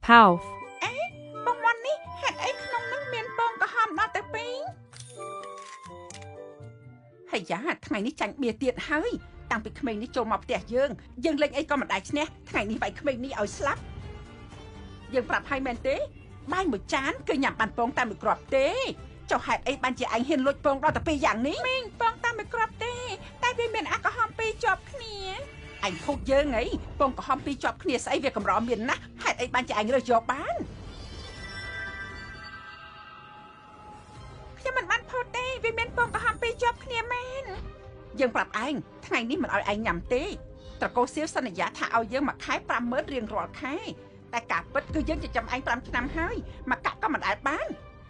Pauf បងមន់នេះហេតុអីក្នុងនឹងមានពងក្រហមដល់ទៅពីរហើយយ៉ាថ្ងៃនេះចាញ់បៀទៀតហើយតាំងពីក្មេងនេះចូលមកផ្ទះយើងលេងអីក៏មិនដែរឈ្នះថ្ងៃនេះវាយក្មេងនេះឲ្យស្លាប់យើងប្រាប់ឲ្យមែនទេបាយមួយចានគឺញ៉ាំបានពងតែមួយគ្រាប់ទេចុះហេតុអីបានជាឯងហ៊ានលួចពងដល់ទៅពីរយ៉ាងនេះមីងពងតែមួយគ្រាប់ទេតែវាមានអាក្រហមពីរជាប់គ្នាឯងហូចយើងអីពងក្រហមពីរជាប់គ្នាស្អីវាកម្រមានណាស់ហេតុអីបានជាឯងរើសយកបានខ្ញុំមិនបានផុតទេវាមានពងក្រហមពីរជាប់គ្នាមែនយើងប្រាប់ឯងថ្ងៃនេះមិនឲ្យឯងញ៉ាំទេត្រកូលសៀវសន្យាថាឲ្យយើងមួយខែ 50000 រៀងរាល់ខែតែការពិតគឺយើងចិញ្ចឹមឯង5ឆ្នាំហើយមកកាក់ក៏មិនអាចបាន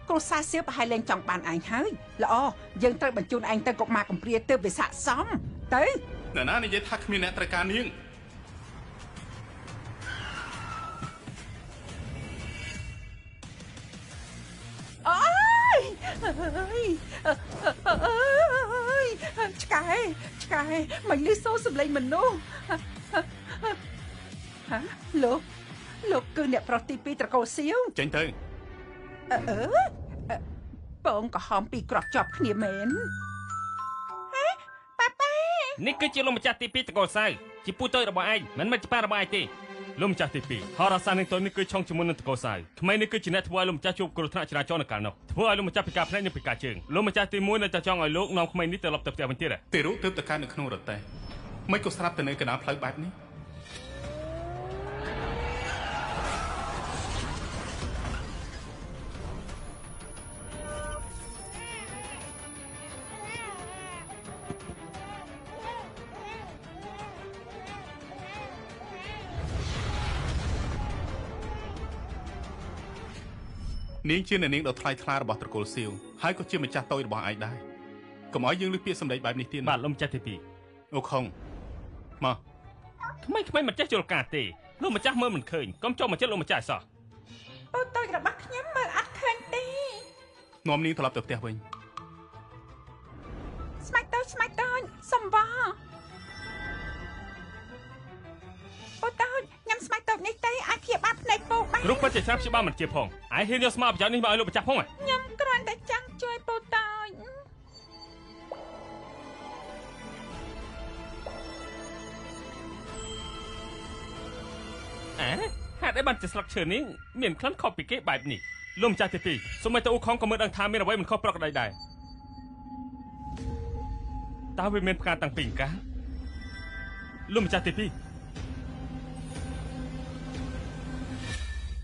គ្រួសារសៀវប្រហែលលែងចង់បានឯងហើយល្អយើងត្រូវបញ្ជូនឯងទៅកុមារកំព្រាទើបវាស័ក្តិសមទៅអ្នកណានិយាយថាគ្មានអ្នកត្រូវការនាងឆ្កែមិនលឺសូរសំឡេងមនុស្សលោកគឺអ្នកប្រុសទី2ត្រកូលសៀវចេញទៅពងក្រហមពីរគ្រាប់ជាប់គ្នាមែនប៉ាប៉ានេះគឺជាលោកម្ចាស់ទី2ត្រកូលសៅជាពូតូចរបស់ឯងមិនមែនជាប៉ារបស់ឯងទេលោកម្ចាស់ទី2ហរសាសនឹងតូននេះគឺឆុងជាមួយនឹងត្រកូលសៅក្មេងនេះគឺជាអ្នកធ្វើឲ្យលោកម្ចាស់ជួបគ្រោះថ្នាក់ចរាចរណ៍នៅកាលនោះធ្វើឲ្យលោកម្ចាស់ពិការភ្នែកនិងពិការជើងលោកម្ចាស់ទី1នៅតែចង់ឲ្យលោកនាំក្មេងនេះទៅលប់ទៅផ្ទះវិញទៀតទេរុទើបតែកើតនៅក្នុងរទេះមិនក៏ស្រាប់ទៅនៅកណ្ដាលផ្លូវបែបនេះនាងជាអ្នកនាងដ៏ថ្លៃថ្លារបស់ត្រកូលសៀវហើយក៏ជាម្ចាស់តូចរបស់ឯងដែរកុំឲ្យយើងឮពាក្យសម្ដីបែបនេះទៀតបាទលោកម្ចាស់ទី2អូខុងមកក្មេងៗមិនចេះជល់ការទេលោកម្ចាស់មើលមិនឃើញកុំចូលមកចិត្តលោកម្ចាស់សោះអូតូចរបស់ខ្ញុំមើលអត់ឃើញទេនាំនាងត្រឡប់ទៅផ្ទះវិញស្មាច់តូចសំវអូតូចញ៉ាំស្មាច់តូចនេះទេអាចព្យាបាលភ្នែកពោបានរូបពិតជាស្រាប់ជាបានមិនជាផងឯងហ៊ានយកស្មារតីប្រយោជន៍នេះមកឲ្យលោកម្ចាស់ផងខ្ញុំគ្រាន់តែចង់ជួយពូតូចហេតុអីបានជាស្លឹកឈើនេះមានក្លិនខុសពីគេបែបនេះលោកម្ចាស់ទី2សូម្បីតែអ៊ូខុងក៏មើលដឹងថាមានអ្វីមិនខុសប្រក្រតីដែរតើវាមានផ្កាតាំងពីកាលោកម្ចាស់ទី2